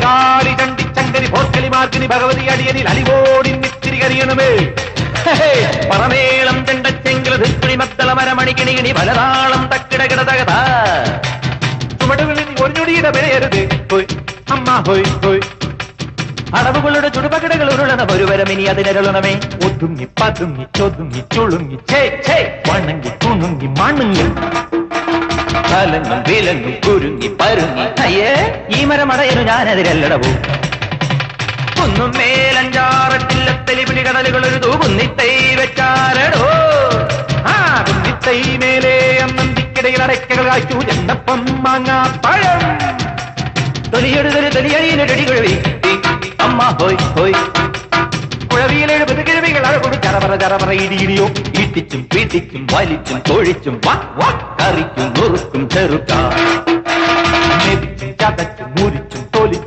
ഭദ്രകാളി ചണ്ടി ചങ്കരി ഭോർക്കലി മാർക്കിനി ഭഗവതി അടിയനിൽ അലിവോടി നിത്തിരി കരിയണമേ പറമേളം ചെണ്ടച്ചെങ്കില ധിക്കുണി മദ്ദള മരമണിക്കിണികിണി പലതാളം തക്കിടകിട തകത ചുമടുകളിൽ ഒരു ഞൊടിയുടെ വിലയരുത് ഹോയ് അമ്മ ഹോയ് ഹോയ് അടവുകളുടെ ചുടുപകടകൾ ഉരുളണ ഒരുവരം ഇനി അതിനരുളണമേ ഒതുങ്ങി പതുങ്ങി ചൊതുങ്ങി ചുളുങ്ങി വണങ്ങി കുണുങ്ങി മണുങ്ങി കലങ്ങും വിലങ്ങും കുരുങ്ങി പരുങ്ങി അയ്യേ ഈ മരമടയനു ഞാനതിരല്ലടവും കുന്നും മേലഞ്ചാറട്ടില്ലത്തലി പിടികടലുകൾ ഒരു തൂകുന്നിത്തൈ വെച്ചാരടോ ആ കുന്നിത്തൈ മേലെ അന്നന്തിക്കിടയിൽ അടയ്ക്കകൾ കായ്ച്ചു ചെന്നപ്പം മാങ്ങാ പഴം തൊലിയെടുതൊരു തൊലിയടിയിലൊരടി കുഴവി അമ്മ ഹോയ് ഹോയ് കുഴവിയിലെഴുപത് കിഴവികൾ അഴകൊടു ചറപറ ചറപറ ഇടിയിടിയോ ഈട്ടിച്ചും പീട്ടിച്ചും വലിച്ചും തൊഴിച്ചും കറിക്കും നുറുക്കും ചെറുക്ക ചതച്ചും മുരിച്ചും